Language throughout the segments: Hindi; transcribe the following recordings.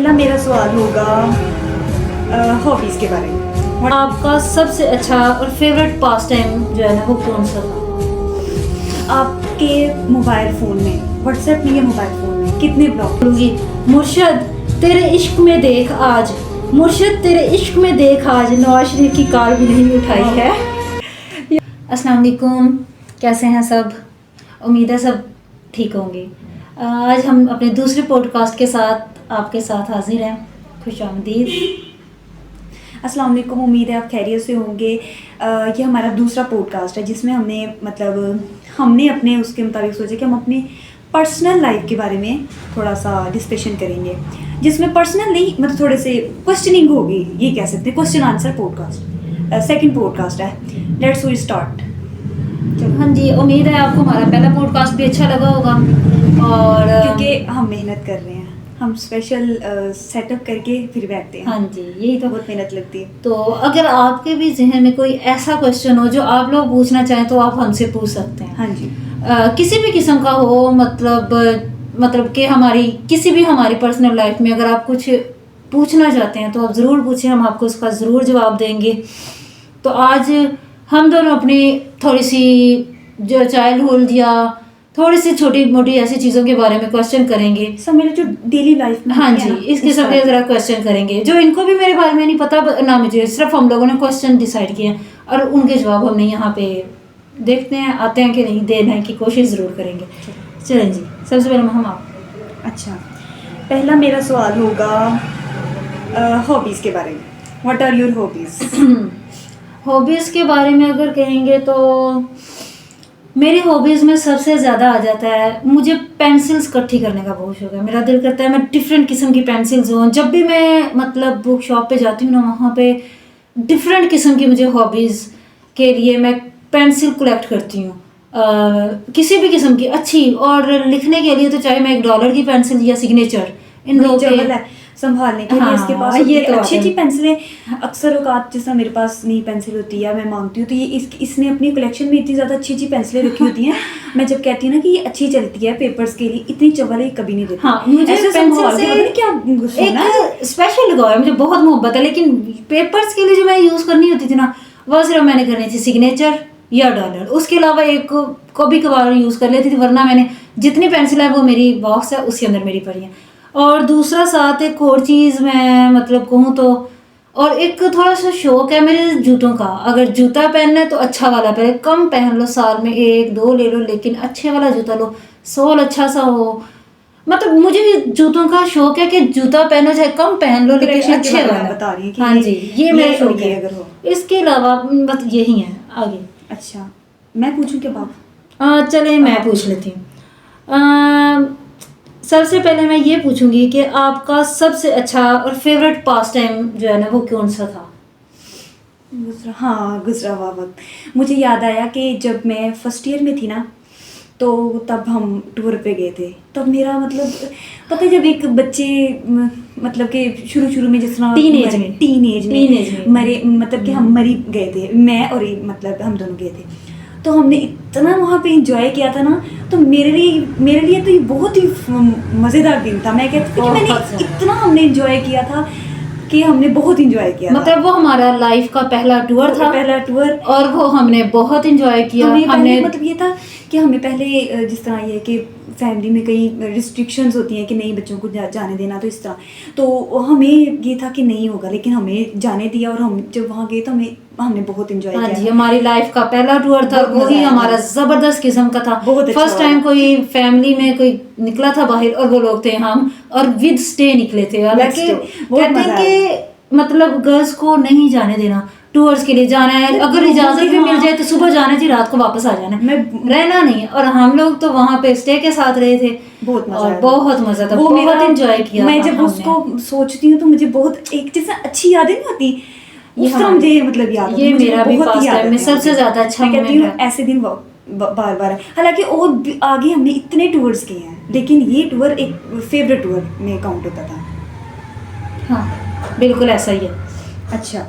पहला मेरा सवाल होगा हॉबीज़ के बारे में। आपका सबसे अच्छा और फेवरेट पास टाइम जो है ना वो कौन सा था? आपके मोबाइल फ़ोन में, व्हाट्सएप में या मोबाइल फ़ोन में कितने ब्लॉग? बोलूँगी मुर्शद तेरे इश्क में देख आज, मुर्शद तेरे इश्क में देख आज, नवाज शरीफ की कार भी नहीं उठाई है। अस्सलाम वालेकुम, कैसे हैं सब? उम्मीद है सब ठीक होंगे। आज हम अपने दूसरे पॉडकास्ट के साथ आपके साथ हाजिर हैं। खुशामदीद। अस्सलाम वालेकुम, उम्मीद है आप खैरियत से होंगे। ये हमारा दूसरा पॉडकास्ट है जिसमें हमने अपने उसके मुताबिक सोचा कि हम अपनी पर्सनल लाइफ के बारे में थोड़ा सा डिस्कशन करेंगे, जिसमें पर्सनल नहीं मतलब थोड़े से क्वेश्चनिंग होगी, ये कह सकते हैं, question answer podcast. Second podcast है। Let's we start. हाँ जी, उम्मीद है आपको हमारा पहला पॉडकास्ट भी अच्छा लगा होगा। और क्योंकि हम मेहनत कर रहे हैं, हम स्पेशल सेटअप करके फिर बैठते हैं। हाँ जी, यही तो। बहुत मेहनत लगती है। तो अगर आपके भी जहन में कोई ऐसा क्वेश्चन हो जो आप लोग पूछना चाहें तो आप हमसे पूछ सकते हैं। हाँ जी। किसी भी किस्म का हो, मतलब कि किसी भी हमारी पर्सनल लाइफ में अगर आप कुछ पूछना चाहते हैं तो आप ज़रूर पूछें, हम आपको उसका ज़रूर जवाब देंगे। तो आज हम दोनों अपनी थोड़ी सी जो चाइल्डहुड या थोड़ी सी छोटी मोटी ऐसी चीज़ों के बारे में क्वेश्चन करेंगे। सब मेरे जो डेली लाइफ में हाँ जी, इस किस्म के ज़रा क्वेश्चन करेंगे जो इनको भी मेरे बारे में नहीं पता ना मुझे, सिर्फ हम लोगों ने क्वेश्चन डिसाइड किए हैं और उनके जवाब हमने यहाँ पे देखते हैं आते हैं कि नहीं, देने की कोशिश ज़रूर करेंगे। चलें जी, सबसे पहले हम आप। अच्छा, पहला मेरा सवाल होगा हॉबीज़ के बारे में। What are your hobbies? Hobbies के बारे में अगर कहेंगे तो मेरी हॉबीज़ में सबसे ज़्यादा आ जाता है, मुझे पेंसिल्स इकट्ठी करने का बहुत शौक है। मेरा दिल करता है मैं डिफरेंट किस्म की पेंसिल्स हों। जब भी मैं मतलब बुक शॉप पे जाती हूँ ना, वहाँ पे डिफरेंट किस्म की मुझे हॉबीज़ के लिए मैं पेंसिल कलेक्ट करती हूँ, किसी भी किस्म की अच्छी। और लिखने के लिए तो चाहे मैं $1 की पेंसिल या सिग्नेचर, इन दो के संभालने के लिए हाँ, इसके पास ये ये तो अच्छी अच्छी पेंसिलें। अक्सर औकात जैसा मेरे पास नई पेंसिल होती है या मैं मांगती हूँ तो ये इसने अपनी कलेक्शन में इतनी ज़्यादा अच्छी अच्छी पेंसिलें रखी होती हैं। मैं जब कहती हूँ ना कि ये अच्छी चलती है पेपर्स के लिए, इतनी चवल ये कभी नहीं देती। हाँ, मुझे ऐसे पेंसिल से क्या एक स्पेशल लगाव है, मुझे बहुत मोहब्बत है। लेकिन पेपर्स के लिए जो मैं यूज़ करनी होती थी ना, वो सिर्फ मैंने करनी थी सिग्नेचर या $1। उसके अलावा एक कभी कभार यूज़ कर लेती थी, वरना मैंने जितनी पेंसिल है वो मेरी बॉक्स है उसके अंदर मेरी पड़ी है। और दूसरा साथ एक और चीज़ मैं मतलब कहूँ तो, और एक थोड़ा सा शौक है मेरे जूतों का। अगर जूता पहनना है तो अच्छा वाला पहले, कम पहन लो, साल में 1-2 ले लो, लेकिन अच्छे वाला जूता लो, सोल अच्छा सा हो। मतलब मुझे भी जूतों का शौक है कि जूता पहनो चाहे कम पहन लो लेकिन अच्छे वाला। बता रही है कि हाँ जी, ये मेरा शौक है। अगर हो इसके अलावा बस यही है आगे। अच्छा, मैं पूछूं क्या बाप? चले मैं पूछ लेती हूँ। सबसे पहले मैं ये पूछूंगी कि आपका सबसे अच्छा और फेवरेट पास टाइम जो है ना वो कौन सा था? गुजरा हुआ वक्त। मुझे याद आया कि जब मैं फर्स्ट ईयर में थी ना, तो तब हम टूर पे गए थे। तब मेरा मतलब पता है, जब एक बच्चे मतलब कि शुरू में जिस तरह टीन एज में मरे, मतलब कि हम मरी गए थे, मैं और मतलब हम दोनों गए थे। तो हमने इतना वहाँ पे इंजॉय किया था ना, तो मेरे लिए तो ये बहुत ही मज़ेदार दिन था। मैं कहती थी कि मैंने इतना हमने इंजॉय किया था कि हमने बहुत इंजॉय किया। मतलब वो हमारा लाइफ का पहला टूर था, और वो हमने बहुत इंजॉय किया। हमने मतलब ये था कि हमें पहले जिस तरह ये कि फैमिली में कई रिस्ट्रिक्शंस होती हैं कि नहीं बच्चों को जाने देना, तो इस तरह तो हमें ये था कि नहीं होगा, लेकिन हमें जाने दिया और हम जब वहाँ गए तो हमने बहुत इंजॉय किया। हाँ जी, हमारी लाइफ का पहला टूर था, वो ही हमारा ज़बरदस्त किस्म का था। फर्स्ट टाइम कोई फैमिली में कोई निकला था बाहर, और वो लोग थे हम, और विद स्टे निकले थे। हालांकि कहते हैं कि मतलब गर्ल्स को नहीं जाने देना, टूर्स के लिए जाना है, अगर इजाजत भी मिल जाए तो सुबह जाना जी, रात को वापस आ जाना है, रहना नहीं। और हम लोग तो वहाँ पे स्टे के साथ रहे थे, बहुत मजा था, बहुत एंजॉय किया। मैं जब उसको सोचती हूँ तो मुझे बहुत एक जैसा अच्छी यादें नहीं होती, उस तरह मुझे मतलब याद ये मेरा भी पास टाइम में सबसे ज्यादा अच्छा मोमेंट है। ऐसे दिन बार हालांकि और आगे हमने इतने टूर्स किए हैं, लेकिन ये टूर एक फेवरेट टूर में काउंट होता था। हाँ, बिल्कुल ऐसा ही है। अच्छा,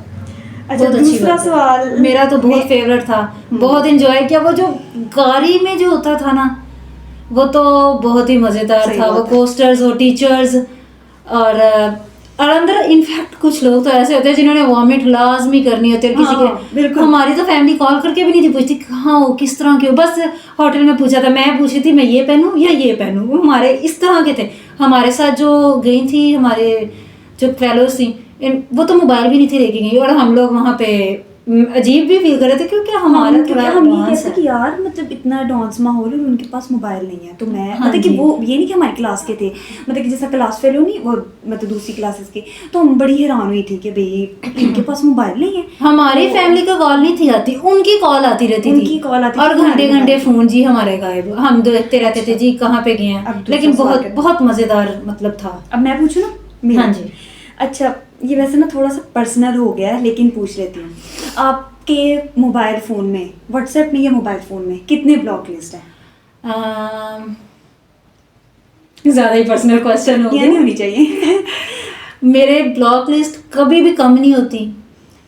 दूसरा सवाल मेरा तो बहुत फेवरेट था, बहुत एंजॉय किया। वो जो गाड़ी में जो होता था ना, वो तो बहुत ही मजेदार था। वो कोस्टर्स और टीचर्स और अंदर इनफैक्ट कुछ लोग तो ऐसे होते हैं जिन्होंने वॉमिट लाजमी करनी होती है किसी हाँ, के। बिल्कुल। हमारी तो फैमिली कॉल करके भी नहीं थी पूछती कहाँ हो किस तरह के हो, बस होटल में पूछा था, मैं पूछी थी मैं ये पहनूं या ये पहनूं, वो हमारे इस तरह के थे। हमारे साथ जो गई थी हमारे जो फेलोज थी वो तो मोबाइल भी नहीं थी लेके गई, और हम लोग वहाँ पे अजीब भी फील कर रहे थे क्योंकि हमारा क्योंकि थोड़ा हम ये advance कहते है। कि यार मतलब इतना डांस माहौल और उनके पास मोबाइल नहीं है, तो मैं हाँ मतलब कि जी। वो ये नहीं कि हमारी क्लास के थे, मतलब कि जैसा क्लास फेलो नहीं वो मतलब दूसरी क्लासेस के, तो हम बड़ी हैरान हुई थी कि भाई इनके पास मोबाइल नहीं है। हमारी तो फैमिली का कॉल नहीं थी आती, उनकी कॉल आती रहती थी। उनकी कॉल आती थी, और हमारी घंटे नहीं घंटे आती। फोन जी हमारे गायब, हम देखते रहते थे जी कहाँ पे गए अब हैं। दूसरा लेकिन सवाल बहुत करें। बहुत मजेदार मतलब था। अब मैं पूछूं ना मेरा? हाँ जी। अच्छा, ये वैसे ना थोड़ा सा पर्सनल हो गया है लेकिन पूछ लेती हूँ, आपके मोबाइल फ़ोन में, व्हाट्सएप में या मोबाइल फ़ोन में कितने ब्लॉक लिस्ट है? ज्यादा ही पर्सनल क्वेश्चन हो ये गया। नहीं होनी चाहिए। मेरे ब्लॉक लिस्ट कभी भी कम नहीं होती,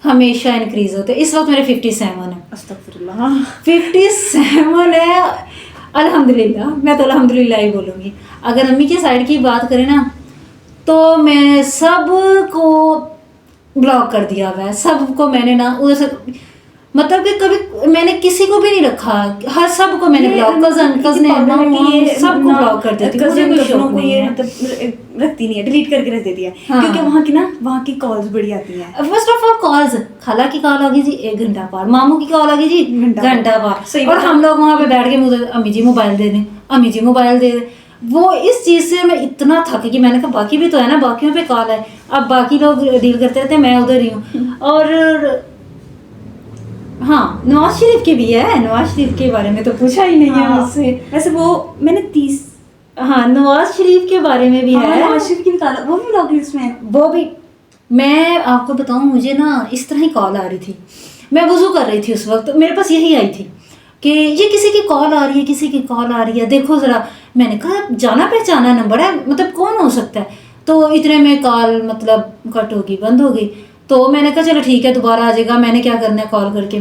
हमेशा इंक्रीज होते। इस वक्त मेरे 57 है। अस्तगफुरुल्लाह। 57 है। अल्हम्दुलिल्लाह, मैं तो अल्हम्दुलिल्लाह ही बोलूँगी। अगर अम्मी के साइड की बात करें ना तो मैं सबको ब्लॉक कर दिया हुआ है। सबको मैंने ना उधर से मतलब कि कभी मैंने किसी को भी नहीं रखा, हर सबको मैंने ब्लॉक, कजन सबको ब्लॉक कर देती हूँ। मुझे कोई शौक नहीं है। मतलब रखती नहीं है, डिलीट करके रख देती है। हाँ। क्योंकि वहाँ की कॉल्स बड़ी आती हैं। फर्स्ट ऑफ ऑल कॉल्स, खाला की कॉल आ गई जी 1 घंटा पार, मामू की कॉल आ गई जी घंटा पार, सही और बात है। हम लोग वहाँ पे बैठ के मुझे अम्मी जी मोबाइल दे दें, अम्मी जी मोबाइल दे दें। वो इस चीज़ से मैं इतना थक गई, मैंने कहा बाकी भी तो है ना, बाकियों पे कॉल है, अब बाकी लोग डील करते रहते, मैं उधर ही हूँ। और हाँ, नवाज शरीफ की भी है, नवाज शरीफ के बारे में तो पूछा ही नहीं है हाँ, मुझसे। वैसे वो मैंने 30 हाँ, नवाज शरीफ के बारे में भी हाँ, है। नवाज शरीफ की निकाला, वो भी ब्लॉक लिस्ट में है। वो भी, मैं आपको बताऊं, मुझे ना इस तरह ही कॉल आ रही थी, मैं वज़ू कर रही थी उस वक्त, मेरे पास यही आई थी कि ये किसी की कॉल आ रही है, किसी की कॉल आ रही है, देखो ज़रा। मैंने कहा जाना पहचाना नंबर है, मतलब कौन हो सकता है। तो इतने में कॉल मतलब कट होगी, बंद हो गई। तो मैंने कहा चलो ठीक है, दोबारा आ जाएगा, मैंने क्या करना है कॉल करके।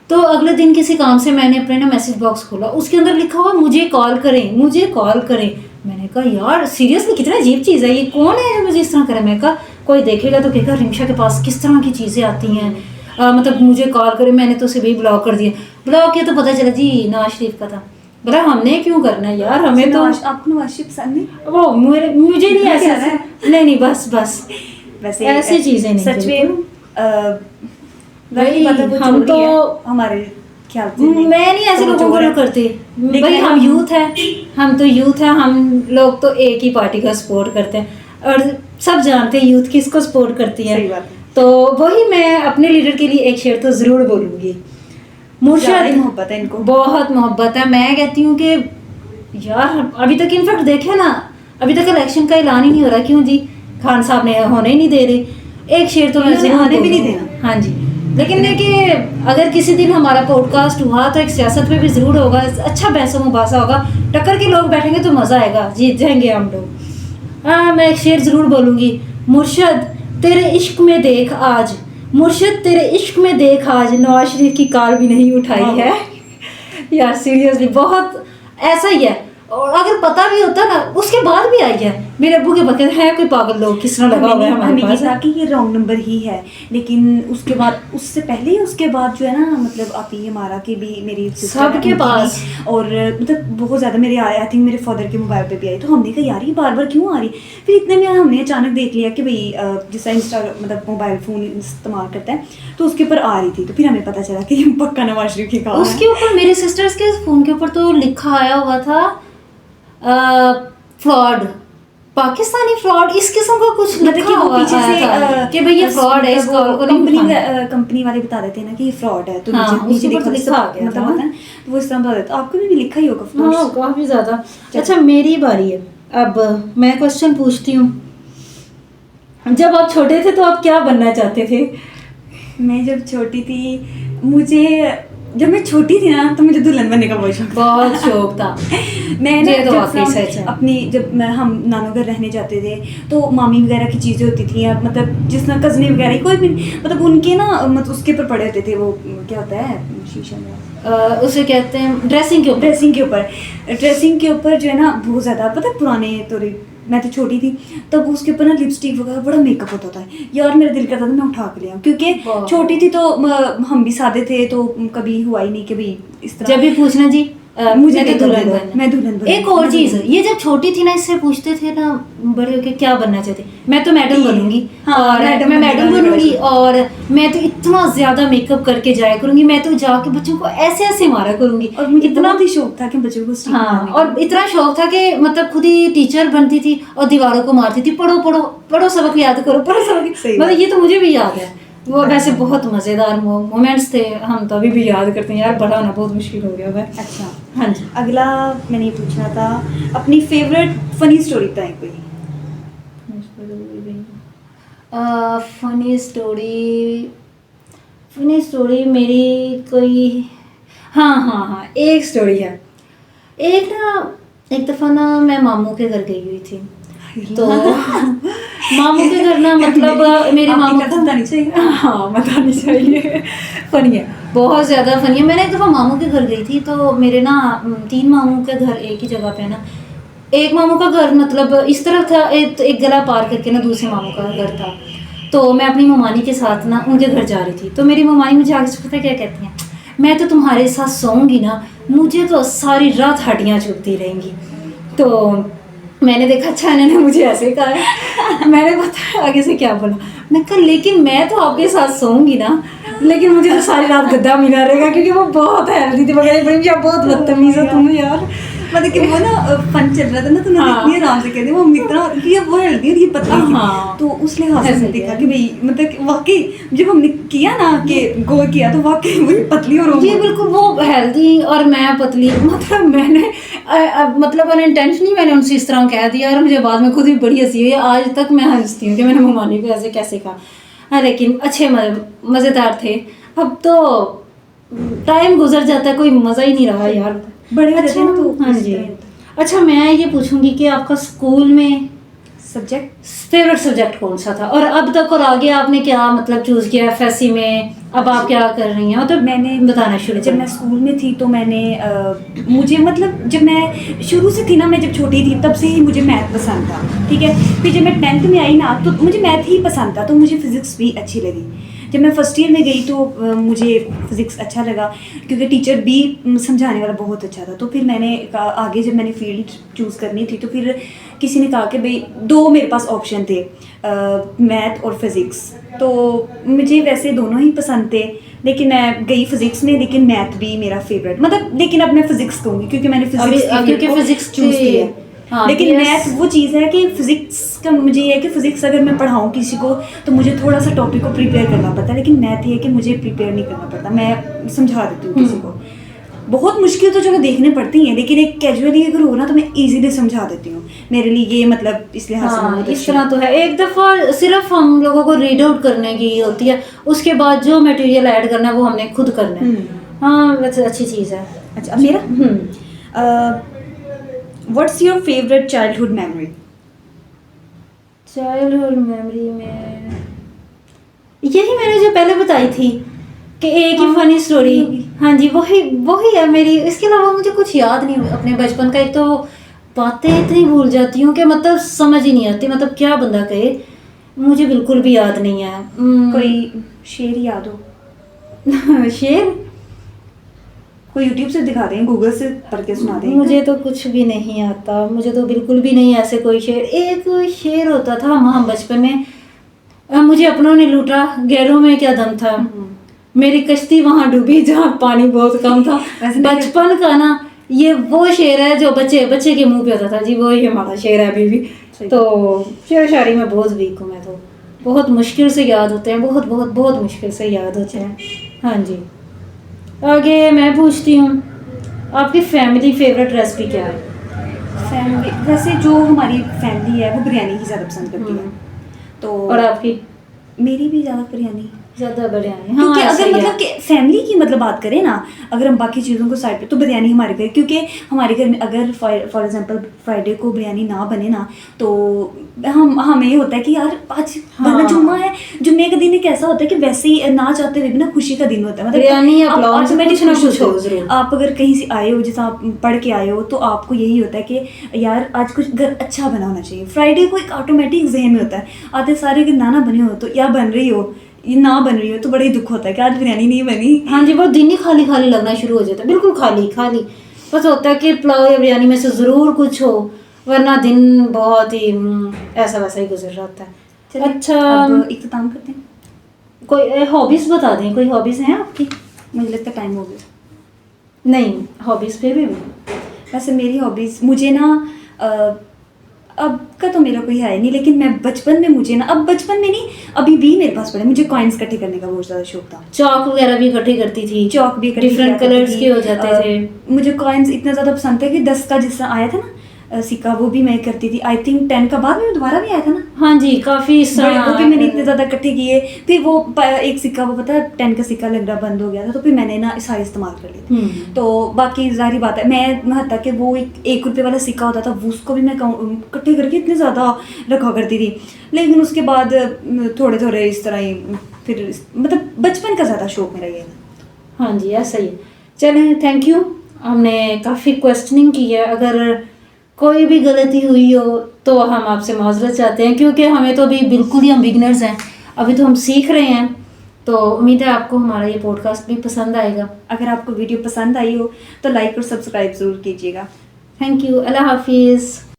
तो अगले दिन किसी काम से मैंने अपने ना मैसेज बॉक्स खोला, उसके अंदर लिखा हुआ मुझे कॉल करें, मुझे कॉल करें। मैंने कहा यार सीरियसली कितना अजीब चीज़ है, ये कौन है जो मुझे इस तरह करे। मैं कहा कोई देखेगा तो कहेगा रिमशा के पास किस तरह की चीज़ें आती हैं, मतलब मुझे कॉल करे। मैंने तो उसे भी ब्लॉक कर दिया। ब्लॉक किया तो पता चला जी नवाज शरीफ का था। बोला हमने क्यों करना है यार, हमें तो आपको नवाज शरीफ पसंद नहीं? वो मुझे नहीं क्या ऐसा है? नहीं बस वैसे ऐसी चीज़ें नहीं सच में भाई, हम तो हमारे ख्याल से मैं नहीं ऐसे तो लोगों को चोर है। करती। लेकिन भाई हम यूथ है, हम तो यूथ है, हम लोग तो एक ही पार्टी का सपोर्ट करते हैं, और सब जानते हैं यूथ किसको सपोर्ट करती है। सही बात है। तो वही मैं अपने लीडर के लिए एक शेर तो ज़रूर बोलूँगी। ज़्यादा ही मुर्शद, मोहब्बत है इनको, बहुत मोहब्बत है। मैं कहती हूँ कि यार अभी तक इनफैक्ट देखे ना, अभी तक इलेक्शन का ऐलान ही नहीं हो रहा, क्यों जी? खान साहब ने होने ही नहीं दे रहे। एक शेर तो मैं इन्होंने ज़रूर आने भी नहीं बोलूँगी। देना। हाँ जी, लेकिन देखिए अगर किसी दिन हमारा पॉडकास्ट हुआ तो एक सियासत पे भी ज़रूर होगा, अच्छा बहस मुबासा होगा, टक्कर के लोग बैठेंगे तो मज़ा आएगा, जीत जाएंगे हम लोग। हाँ, मैं एक शेर ज़रूर बोलूँगी। मुर्शद तेरे इश्क में देख आज, मुर्शद तेरे इश्क में देख आज, नवाज शरीफ की कॉल भी नहीं उठाई है। यार सीरियसली बहुत ऐसा ही है। और अगर पता भी होता ना उसके बाद भी आई है, मेरे अब्बू के बकरे हैं कोई पागल लोग किस तरह लगा हुआ है हमारे हमें ये पास। था कि ये रॉन्ग नंबर ही है, लेकिन उसके बाद उससे पहले ही उसके बाद जो है ना, मतलब आपी हमारा की भी मेरी sister है, सबके उनकी पास। भी, और मतलब बहुत ज़्यादा मेरे आई थिंक मेरे फादर के मोबाइल पे भी आई। तो हमने कहा यार ये बार बार क्यों आ रही। फिर इतने में हमने अचानक देख लिया कि भाई जिसका इंस्टा मतलब मोबाइल फ़ोन इस्तेमाल करता है तो उसके ऊपर आ रही थी। तो फिर हमें पता चला कि पक्का नवाज शरीफ की कॉल है। उसके ऊपर मेरे सिस्टर्स के फ़ोन के ऊपर तो लिखा आया हुआ था फ्रॉड, पाकिस्तानी फ्रॉड, इस किस्म का कुछ मतलब लिखा कि वो हुआ पीछे आया से था कि भाई ये फ्रॉड है, इस कॉल को नहीं उठाना। कंपनी वाले बता देते हैं ना कि ये फ्रॉड है, तो हाँ, नीचे उसके ऊपर तो देखो लिखा आ गया मतलब था। होता है तो वो इस तरह बता देता। आपको भी लिखा ही होगा of course। हाँ, काफ़ी ज़्यादा। अच्छा मेरी बारी है, अब मैं क्वेश्चन पूछती हूँ। जब आप छोटे थे तो आप क्या बनना चाहते थे? मैं जब छोटी थी, जब मैं छोटी थी ना तो मुझे दुल्हन बनने का बहुत शौक था। बहुत शौक था। मैं ना ये तो जब वाकई सच है। जब हम नानू घर रहने जाते थे तो मामी वगैरह की चीज़ें होती थी, या मतलब जिस तरह कजनी वगैरह कोई भी मतलब उनके ना मतलब उसके ऊपर पड़े होते थे, वो क्या होता है शीशा में, उसे कहते हैं ड्रेसिंग के ऊपर। ड्रेसिंग के ऊपर जो है ना बहुत ज़्यादा पता है पुराने तौर मैं तो छोटी थी, तब उसके ऊपर ना लिपस्टिक वगैरह बड़ा मेकअप होता था यार, मेरा दिल करता था मैं उठा के ले आऊं, क्योंकि वाह। छोटी थी तो हम भी सादे थे, तो कभी हुआ ही नहीं कि भाई इस तरह जब भी पूछना जी मुझे मैं तो मेकअप दुल्हन दे दो, बनना। मैं दुल्हन बनना, एक और मैं चीज, दुल्हन ये जब छोटी थी ना, इससे पूछते थे ना बड़े होके क्या बनना चाहते, मैं तो मैडम ठीक। बनूंगी। हाँ, और मैडम मैं बनने मैडम का भी बड़ा बनूंगी, शौक। और मैं तो इतना ज्यादा मेकअप करके जाया करूंगी, मैं तो जाके बच्चों को ऐसे ऐसे मारा करूंगी। और मुझे इतना बहुत ही शौक था कि बच्चों को स्टिक हाँ, मारने का। और इतना शौक था कि मतलब खुद ही टीचर बनती थी और दीवारों को मारती थी, पढ़ो पढ़ो पढ़ो, सबक याद करो, पढ़ो सबक। सही मतलब बात। ये तो मुझे भी याद है। वो वैसे बहुत मजेदार मोमेंट्स थे, हम तो अभी भी याद करते हैं यार, बड़ा होना बहुत मुश्किल हो गया है। अच्छा, हाँ जी। अगला मैंने ये पूछना था, अपनी फेवरेट फनी स्टोरी बताएं कोई। फनी स्टोरी मेरी कोई, हाँ हाँ हाँ, एक स्टोरी है। एक दफ़ा ना मैं मामू के घर गई हुई थी, तो मामू के घर ना मतलब मेरे मामू आपकी कथन बतानी चाहिए। हाँ बतानी चाहिए। फनी है, बहुत ज़्यादा फनी है। मैंने एक दफ़ा मामू के घर गई थी, तो मेरे ना 3 मामू के घर एक ही जगह पे है ना। एक मामू का घर मतलब इस तरफ था, एक गला पार करके ना दूसरे मामू का घर था। तो मैं अपनी ममानी के साथ ना उनके घर जा रही थी, तो मेरी ममानी मुझे आगे से पता क्या कहती हैं, मैं तो तुम्हारे साथ सोऊंगी ना, मुझे तो सारी रात हड्डियाँ चुभती रहेंगी। तो मैंने देखा अच्छा इन्होंने मुझे ऐसे कहा है। मैंने पता आगे से क्या बोला, मैं कहा लेकिन मैं तो आपके साथ सोऊंगी ना, लेकिन मुझे तो सारी रात गद्दा मिला रहेगा, क्योंकि वो बहुत हेल्दी थी वगैरह, बड़ी यार बहुत बदतमीज हो तुम यार। मतलब कि वो ना फन चल रहा था ना, तो मैं हाँ। इतनी आराम से कहती हूँ वो मित्रा कि वो हेल्दी और ये पतली थी। हाँ। तो उस लिहाज से ऐसे मैंने ही देखा है। कि भाई मतलब कि वाकई जब हमने किया ना कि गौर किया, तो वाकई वो पतली और ये बिल्कुल वो हेल्दी और मैं पतली, मतलब मैंने मतलब अनइंटेंशनली मैंने उनसे इस तरह कह दिया, और मुझे बाद में खुद भी बड़ी हंसी हुई। आज तक मैं हंसती हूँ कि मैंने ममानी को ऐसे कैसे कहा। हाँ, लेकिन अच्छे मज़ेदार थे। अब तो टाइम गुजर जाता है, कोई मज़ा ही नहीं रहा यार। बड़े हो अच्छा, जाते हैं ना, तो हाँ इस जी। तरह अच्छा, मैं ये पूछूंगी कि आपका स्कूल में सब्जेक्ट फेवरेट सब्जेक्ट कौन सा था, और अब तक और आगे आपने क्या मतलब चूज किया एफएससी में, अब आप क्या कर रही हैं, तो मैंने बताना शुरू जब मैं करें। स्कूल में थी तो मैंने मुझे मतलब जब मैं शुरू से थी ना, मैं जब छोटी थी तब से ही मुझे मैथ पसंद था, ठीक है। फिर जब मैं 10th में आई ना, तो मुझे मैथ ही पसंद था, तो मुझे फिज़िक्स भी अच्छी लगी। जब मैं फर्स्ट ईयर में गई तो मुझे फिज़िक्स अच्छा लगा, क्योंकि टीचर भी समझाने वाला बहुत अच्छा था। तो फिर मैंने आगे जब मैंने फील्ड चूज़ करनी थी, तो फिर किसी ने कहा कि भाई 2 मेरे पास ऑप्शन थे, मैथ और फिज़िक्स। तो मुझे वैसे दोनों ही पसंद थे, लेकिन मैं गई फिज़िक्स में, लेकिन मैथ भी मेरा फेवरेट, मतलब लेकिन अब मैं फिज़िक्स कहूँगी क्योंकि मैंने फिज़िक्स क्योंकि फिजिक्स चूज़ किया है। हाँ, लेकिन BS मैथ वो चीज़ है कि फिज़िक्स का मुझे ये है कि फ़िज़िक्स अगर मैं पढ़ाऊँ किसी को, तो मुझे थोड़ा सा टॉपिक को प्रिपेयर करना पड़ता है, लेकिन मैथ ये है कि मुझे प्रिपेयर नहीं करना पड़ता, मैं समझा देती हूँ किसी को। बहुत मुश्किल तो चलो देखने पड़ती हैं, लेकिन एक कैजुअली अगर हो ना तो मैं इजीली समझा देती हूँ। मेरे लिए ये मतलब इस लिहाज से हाँ, बहुत इस अच्छा तरह तो है। एक दफ़ा सिर्फ हम लोगों को रीड आउट करने की होती है, उसके बाद जो मटेरियल ऐड करना है वो हमने खुद करना है। हाँ, वैसे अच्छी चीज़ है। अच्छा, मेरा what's your favourite childhood memory? Childhood memory में यही मैंने जो पहले बताई थी कि एक ही हाँ, फनी स्टोरी। यही होगी। हाँ जी, वही वही है मेरी। इसके अलावा मुझे कुछ याद नहीं अपने बचपन का। एक तो बातें इतनी भूल जाती हूँ कि मतलब समझ ही नहीं आती, मतलब क्या बंदा कहे, मुझे बिल्कुल भी याद नहीं है। कोई शेर याद हो? शेर कोई यूट्यूब से दिखा दें, गूगल से पढ़ के सुना दें। मुझे तो कुछ भी नहीं आता, मुझे तो बिल्कुल भी नहीं ऐसे कोई शेर। एक शेर होता था हम बचपन में, मुझे अपनों ने लूटा, गैरों में क्या दम था, मेरी कश्ती वहां डूबी जहाँ पानी बहुत कम था। बचपन का ना ये वो शेर है जो बच्चे के मुंह पे होता था जी, वो ही हमारा शेर है अभी भी। तो शेर शायरी में बहुत वीक हूँ मैं तो, बहुत मुश्किल से याद होते हैं, बहुत बहुत बहुत मुश्किल से याद होते हैं। हाँ जी, आगे मैं पूछती हूँ, आपकी फैमिली फेवरेट रेसिपी क्या है? फैमिली वैसे जो हमारी फैमिली है वो बिरयानी ही ज़्यादा पसंद करती है। तो और आपकी? मेरी भी ज़्यादा बिरयानी। ज़्यादा बिरयानी, क्योंकि हाँ अगर सही है। मतलब कि फैमिली की मतलब बात करें ना, अगर हम बाकी चीज़ों को साइड पे, तो बिरयानी हमारे घर, क्योंकि हमारे घर में अगर फॉर एग्जांपल फ्राइडे को बिरयानी ना बने ना, तो हमें ये होता है कि यार आज वरना हाँ। जुम्मा है, जुम्मे का दिन एक ऐसा होता है कि वैसे ही ना चाहते हुए भी ना खुशी का दिन होता है, बिरयानी या आप पुलाव में से automatic कुछ ना खुश कुछ होते हो ज़रूर। आप अगर कहीं से आए हो, जैसे आप पढ़ के आए हो, तो आपको यही होता है कि यार आज कुछ घर अच्छा बना होना चाहिए। फ्राइडे को एक ऑटोमेटिक जहन में होता है, आते सारे अगर ना बने हो तो, या बन रही हो ये ना बन रही हो, तो बड़ा ही दुख होता है कि आज बिरयानी नहीं बनी। हाँ जी, वो दिन ही खाली खाली लगना शुरू हो जाता है, बिल्कुल खाली खाली। बस होता है कि पुलाव या बिरयानी में से ज़रूर कुछ हो, वरना दिन बहुत ही ऐसा वैसा ही गुजर जाता है। चलिए, अच्छा, अब इख्तिताम करते हैं। कोई हॉबीज़ बता दें, कोई हॉबीज़ हैं आपकी? मुझे लगता है टाइम हो गया। नहीं, हॉबीज़ पे भी वैसे मेरी हॉबीज़, मुझे ना अब का तो मेरा कोई है नहीं, लेकिन मैं बचपन में, मुझे ना, अब बचपन में नहीं, अभी भी मेरे पास पड़े, मुझे कॉइन्स इकट्ठे करने का बहुत ज़्यादा शौक था। चौक वगैरह भी इकट्ठी करती थी, चौक भी इकट्ठे डिफरेंट किया करती कलर्स थी। के हो जाते थे। मुझे कॉइन्स इतना ज़्यादा पसंद था कि 10 का जिससे आया था ना सिक्का, वो भी मैं करती थी। आई थिंक 10 का बाद में दोबारा भी आया था ना, हाँ जी, काफ़ी बड़े, वो भी मैंने इतने ज़्यादा इकट्ठे किए। फिर वो एक सिक्का, वो पता है 10 का सिक्का लगना बंद हो गया था, तो फिर मैंने ना सारे इस्तेमाल कर लिए थे। तो बाकी जारी बात है, मैं यहाँ तक कि वो एक रुपये वाला सिक्का होता था, वो उसको भी मैं इकट्ठे करके इतने ज़्यादा रखा करती थी। लेकिन उसके बाद थोड़े थोड़े इस तरह ही, फिर मतलब बचपन का ज़्यादा शौक मेरा ये था। हाँ जी, ऐसा ही है। चलें, थैंक यू, हमने काफ़ी क्वेश्चनिंग की है। अगर कोई भी गलती हुई हो तो हम आपसे माजरत चाहते हैं, क्योंकि हमें तो अभी बिल्कुल ही, हम बिगनर्स हैं, अभी तो हम सीख रहे हैं। तो उम्मीद है आपको हमारा ये पॉडकास्ट भी पसंद आएगा। अगर आपको वीडियो पसंद आई हो तो लाइक और सब्सक्राइब ज़रूर कीजिएगा। थैंक यू, अल्लाह हाफिज़।